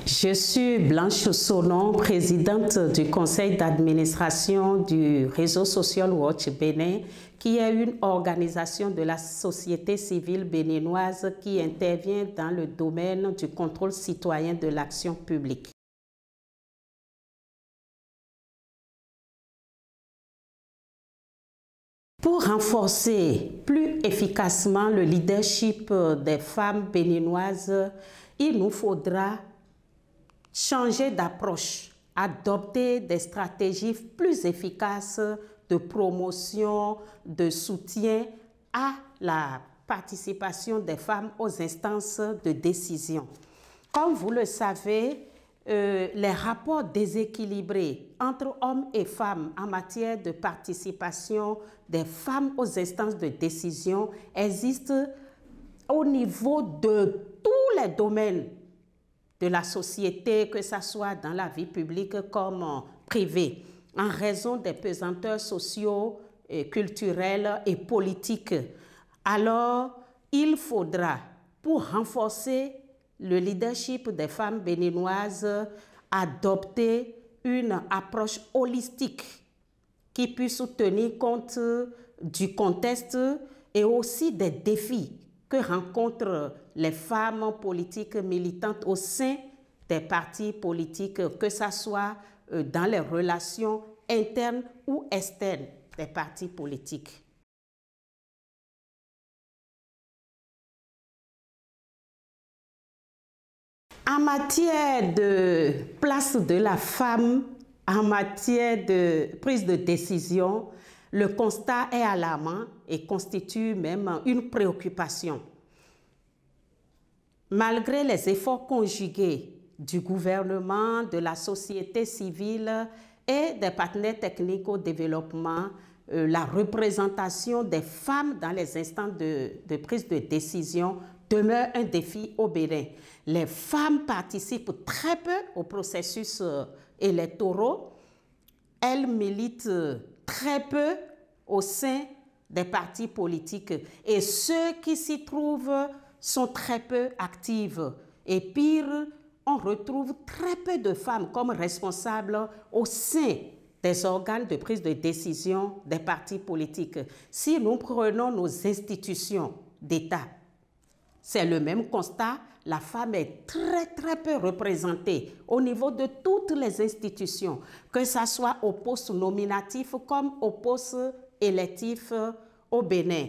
Je suis Blanche Sonon, présidente du conseil d'administration du réseau Social Watch Bénin, qui est une organisation de la société civile béninoise qui intervient dans le domaine du contrôle citoyen de l'action publique. Pour renforcer plus efficacement le leadership des femmes béninoises, il nous faudra changer d'approche, adopter des stratégies plus efficaces de promotion, de soutien à la participation des femmes aux instances de décision. Comme vous le savez, les rapports déséquilibrés entre hommes et femmes en matière de participation des femmes aux instances de décision existent au niveau de tous les domaines de la société, que ce soit dans la vie publique comme privée, en raison des pesanteurs sociaux, culturels et politiques. Alors, il faudra, pour renforcer le leadership des femmes béninoises, adopter une approche holistique qui puisse tenir compte du contexte et aussi des défis que rencontrent les femmes politiques militantes au sein des partis politiques, que ce soit dans les relations internes ou externes des partis politiques. En matière de place de la femme, en matière de prise de décision, le constat est alarmant et constitue même une préoccupation. Malgré les efforts conjugués du gouvernement, de la société civile et des partenaires techniques au développement, la représentation des femmes dans les instances de prise de décision demeure un défi au Bénin. Les femmes participent très peu au processus électoraux. Elles militent très peu au sein des partis politiques et ceux qui s'y trouvent sont très peu actives. Et pire, on retrouve très peu de femmes comme responsables au sein des organes de prise de décision des partis politiques. Si nous prenons nos institutions d'État, c'est le même constat. La femme est très peu représentée au niveau de toutes les institutions, que ce soit au poste nominatif comme au poste électif au Bénin.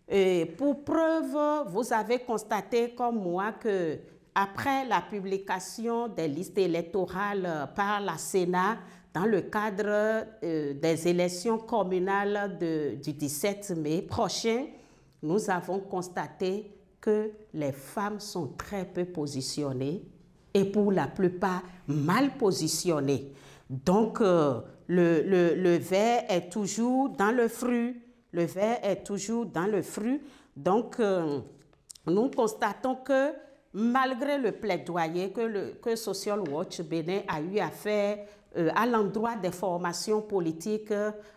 Et pour preuve, vous avez constaté comme moi que après la publication des listes électorales par la Sénat dans le cadre des élections communales du 17 mai prochain, nous avons constaté que les femmes sont très peu positionnées et pour la plupart mal positionnées. Donc, le ver est toujours dans le fruit. Le ver est toujours dans le fruit. Donc, nous constatons que malgré le plaidoyer que Social Watch Bénin a eu à faire à l'endroit des formations politiques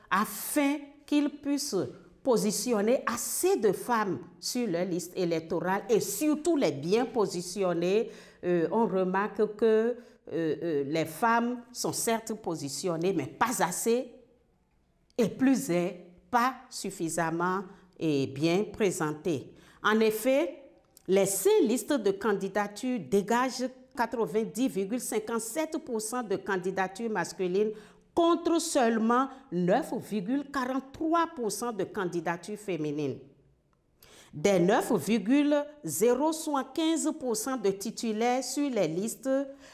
afin qu'ils puissent positionner assez de femmes sur leur liste électorale et surtout les bien positionnées, on remarque que les femmes sont certes positionnées, mais pas assez, et plus pas suffisamment et bien présentées. En effet, les 5 listes de candidatures dégagent 90,57% de candidatures masculines contre seulement 9,43% de candidatures féminines. Des 9,075% de titulaires sur les listes,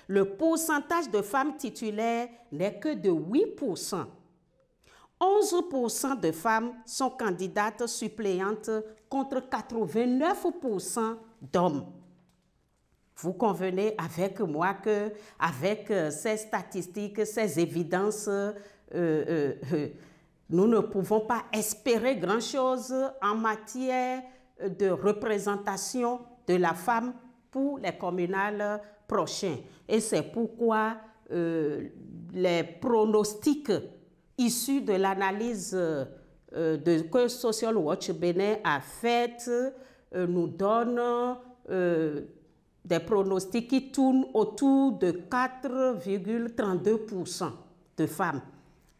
le pourcentage de femmes titulaires n'est que de 8%. 11% de femmes sont candidates suppléantes contre 89% d'hommes. Vous convenez avec moi qu'avec ces statistiques, ces évidences, nous ne pouvons pas espérer grand-chose en matière de représentation de la femme pour les communales prochaines. Et c'est pourquoi les pronostics issus de l'analyse que Social Watch Bénin a faite nous donnent des pronostics qui tournent autour de 4,32% de femmes.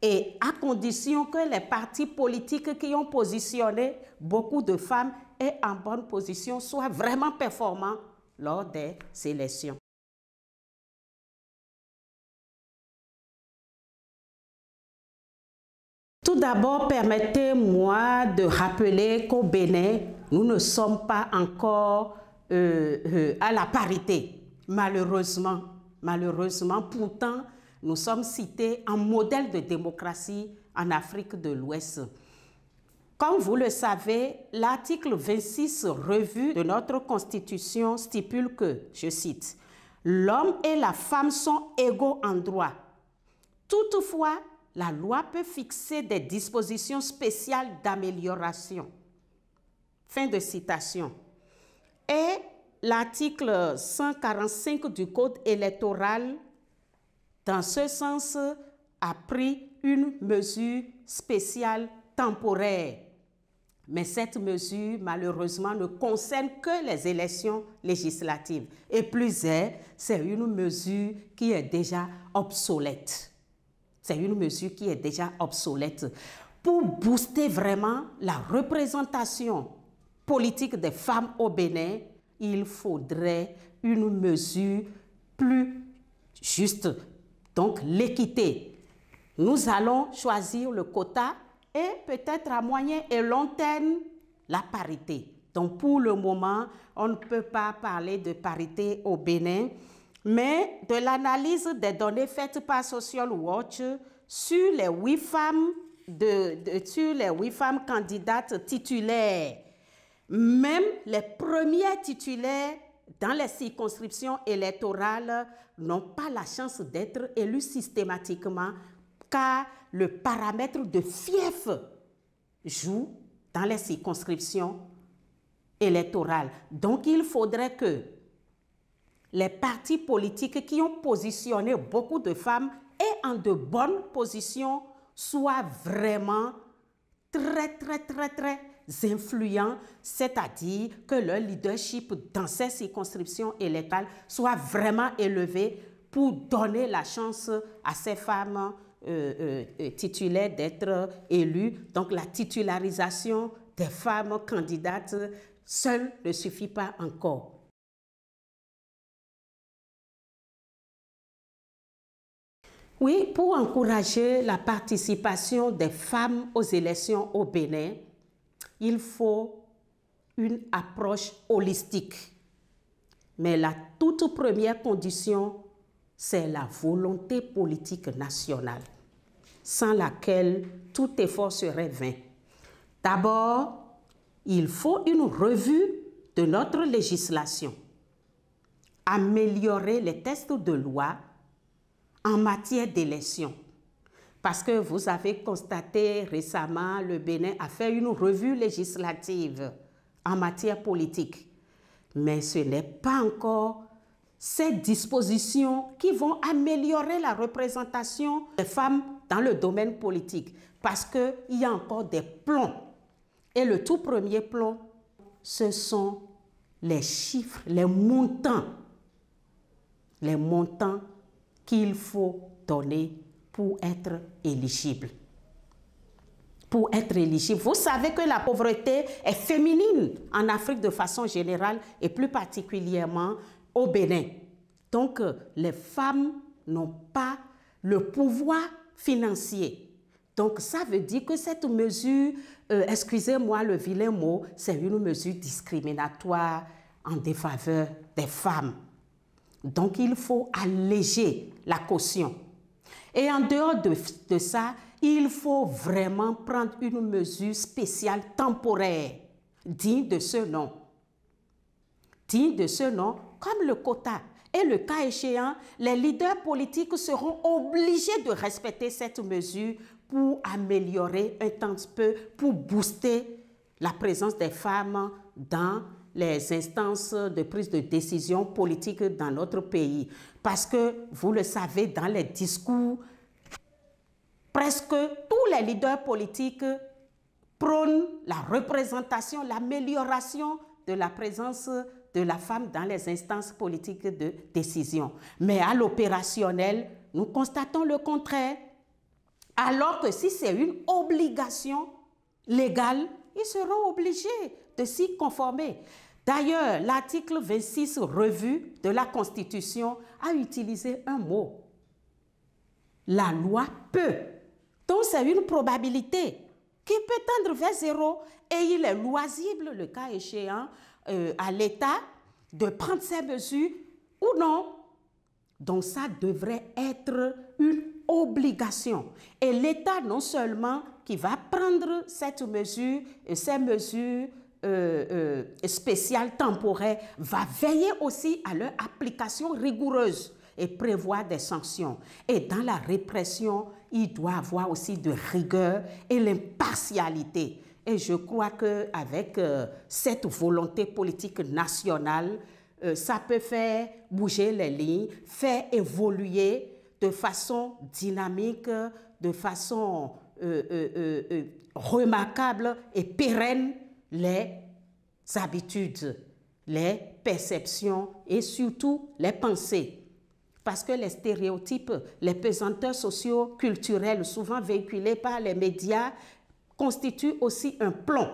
Et à condition que les partis politiques qui ont positionné beaucoup de femmes et en bonne position soient vraiment performants lors des élections. Tout d'abord, permettez-moi de rappeler qu'au Bénin, nous ne sommes pas encore à la parité, malheureusement. Malheureusement, pourtant, nous sommes cités en modèle de démocratie en Afrique de l'Ouest. Comme vous le savez, l'article 26 revu de notre Constitution stipule que, je cite, « L'homme et la femme sont égaux en droit. Toutefois, la loi peut fixer des dispositions spéciales d'amélioration. » Fin de citation. Et l'article 145 du Code électoral, dans ce sens, a pris une mesure spéciale temporaire. Mais cette mesure, malheureusement, ne concerne que les élections législatives. Et plus est, c'est une mesure qui est déjà obsolète. C'est une mesure qui est déjà obsolète. Pour booster vraiment la représentation politique des femmes au Bénin, il faudrait une mesure plus juste, donc l'équité. Nous allons choisir le quota et peut-être à moyen et long terme, la parité. Donc pour le moment, on ne peut pas parler de parité au Bénin, mais de l'analyse des données faites par Social Watch sur les 8 femmes candidates titulaires, même les premières titulaires dans les circonscriptions électorales n'ont pas la chance d'être élues systématiquement car le paramètre de fief joue dans les circonscriptions électorales. Donc il faudrait que les partis politiques qui ont positionné beaucoup de femmes et en de bonnes positions soient vraiment très influents, c'est-à-dire que leur leadership dans ces circonscriptions électorales soit vraiment élevé pour donner la chance à ces femmes titulaires d'être élues. Donc la titularisation des femmes candidates seule ne suffit pas encore. Oui, pour encourager la participation des femmes aux élections au Bénin, il faut une approche holistique. Mais la toute première condition, c'est la volonté politique nationale, sans laquelle tout effort serait vain. D'abord, il faut une revue de notre législation, améliorer les textes de loi en matière d'élection. Parce que vous avez constaté récemment, le Bénin a fait une revue législative en matière politique. Mais ce n'est pas encore ces dispositions qui vont améliorer la représentation des femmes dans le domaine politique. Parce qu'il y a encore des plombs. Et le tout premier plomb, ce sont les chiffres, les montants qu'il faut donner pour être éligible. Pour être éligible. Vous savez que la pauvreté est féminine en Afrique de façon générale et plus particulièrement au Bénin. Donc, les femmes n'ont pas le pouvoir financier. Donc, ça veut dire que cette mesure, excusez-moi le vilain mot, c'est une mesure discriminatoire en défaveur des femmes. Donc, il faut alléger la caution. Et en dehors de ça, il faut vraiment prendre une mesure spéciale temporaire, digne de ce nom. Digne de ce nom, comme le quota. Et le cas échéant, les leaders politiques seront obligés de respecter cette mesure pour améliorer un tant peu, pour booster la présence des femmes dans les instances de prise de décision politique dans notre pays. Parce que, vous le savez, dans les discours, presque tous les leaders politiques prônent la représentation, l'amélioration de la présence de la femme dans les instances politiques de décision. Mais à l'opérationnel, nous constatons le contraire. Alors que si c'est une obligation légale, ils seront obligés de s'y conformer. D'ailleurs, l'article 26 revu de la Constitution a utilisé un mot. La loi peut. Donc c'est une probabilité qui peut tendre vers zéro et il est loisible, le cas échéant, à l'État de prendre ces mesures ou non. Donc ça devrait être une obligation. Et l'État non seulement qui va prendre cette mesure, ces mesures spéciales temporaires, va veiller aussi à leur application rigoureuse et prévoir des sanctions. Et dans la répression, il doit avoir aussi de rigueur et l'impartialité. Et je crois qu'avec cette volonté politique nationale, ça peut faire bouger les lignes, faire évoluer de façon dynamique, de façon remarquable et pérenne les habitudes, les perceptions et surtout les pensées. Parce que les stéréotypes, les pesanteurs sociaux, culturels, souvent véhiculés par les médias, constituent aussi un plomb.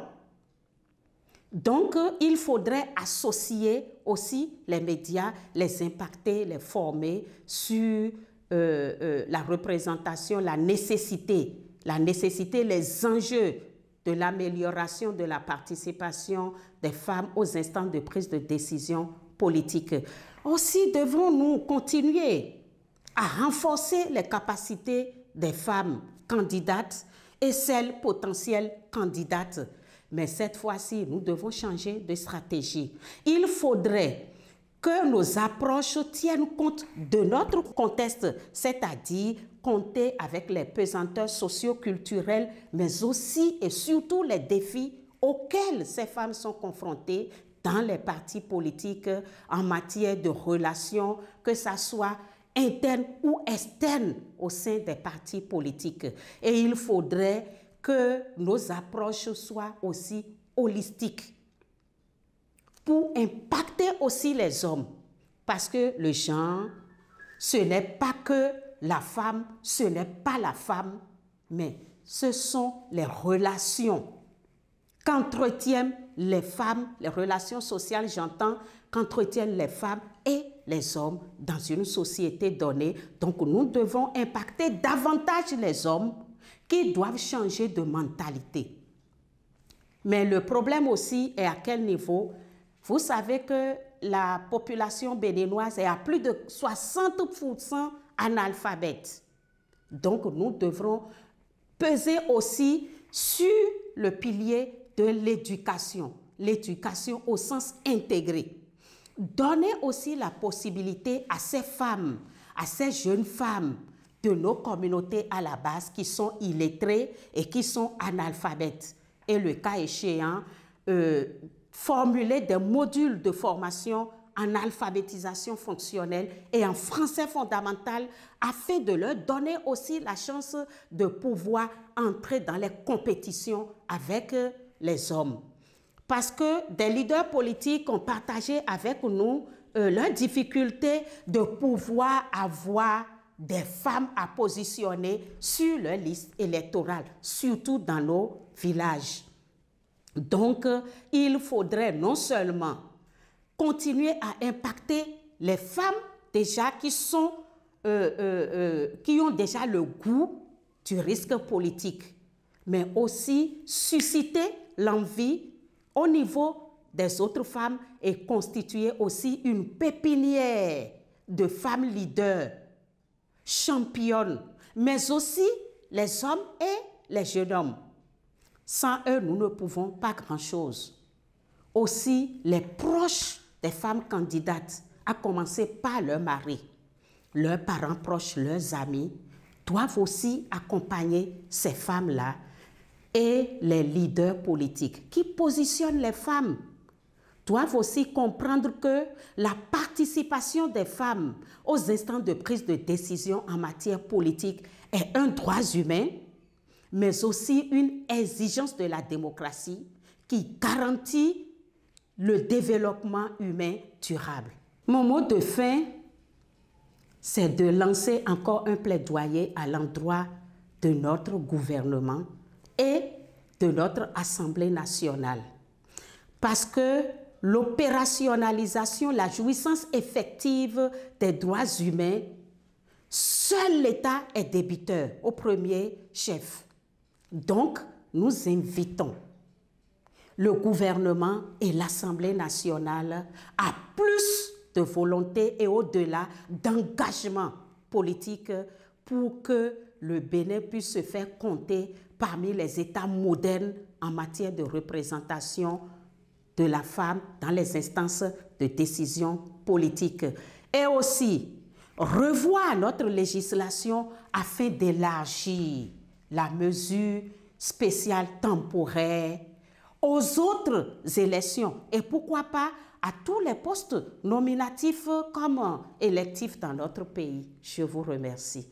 Donc, il faudrait associer aussi les médias, les impacter, les former sur la représentation, la nécessité, les enjeux de l'amélioration de la participation des femmes aux instances de prise de décision politique. Aussi, devons-nous continuer à renforcer les capacités des femmes candidates et celles potentielles candidates. Mais cette fois-ci, nous devons changer de stratégie. Il faudrait que nos approches tiennent compte de notre contexte, c'est-à-dire compter avec les pesanteurs socio-culturels, mais aussi et surtout les défis auxquels ces femmes sont confrontées dans les partis politiques en matière de relations, que ce soit interne ou externe au sein des partis politiques. Et il faudrait que nos approches soient aussi holistiques pour impacter aussi les hommes. Parce que le genre, ce n'est pas que la femme, ce n'est pas la femme, mais ce sont les relations qu'entretiennent les femmes, les relations sociales, j'entends, qu'entretiennent les femmes et les hommes dans une société donnée. Donc nous devons impacter davantage les hommes qui doivent changer de mentalité. Mais le problème aussi est à quel niveau? Vous savez que la population béninoise est à plus de 60% analphabète. Donc nous devrons peser aussi sur le pilier de l'éducation, l'éducation au sens intégré. Donner aussi la possibilité à ces femmes, à ces jeunes femmes de nos communautés à la base qui sont illettrées et qui sont analphabètes. Et le cas échéant, formuler des modules de formation en alphabétisation fonctionnelle et en français fondamental afin de leur donner aussi la chance de pouvoir entrer dans les compétitions avec les hommes. Parce que des leaders politiques ont partagé avec nous leur difficulté de pouvoir avoir des femmes à positionner sur leur liste électorale, surtout dans nos villages. Donc, il faudrait non seulement continuer à impacter les femmes déjà qui ont déjà le goût du risque politique, mais aussi susciter l'envie au niveau des autres femmes et constituer aussi une pépinière de femmes leaders, championnes, mais aussi les hommes et les jeunes hommes. Sans eux, nous ne pouvons pas grand-chose. Aussi, les proches des femmes candidates, à commencer par leur mari, leurs parents proches, leurs amis, doivent aussi accompagner ces femmes-là et les leaders politiques qui positionnent les femmes doivent aussi comprendre que la participation des femmes aux instances de prise de décision en matière politique est un droit humain, mais aussi une exigence de la démocratie qui garantit le développement humain durable. Mon mot de fin, c'est de lancer encore un plaidoyer à l'endroit de notre gouvernement et de notre Assemblée nationale. Parce que l'opérationnalisation, la jouissance effective des droits humains, seul l'État est débiteur au premier chef. Donc, nous invitons le gouvernement et l'Assemblée nationale à plus de volonté et au-delà d'engagement politique pour que le Bénin puisse se faire compter parmi les États modernes en matière de représentation de la femme dans les instances de décision politique. Et aussi, revoir notre législation afin d'élargir la mesure spéciale temporaire aux autres élections et pourquoi pas à tous les postes nominatifs comme électifs dans notre pays. Je vous remercie.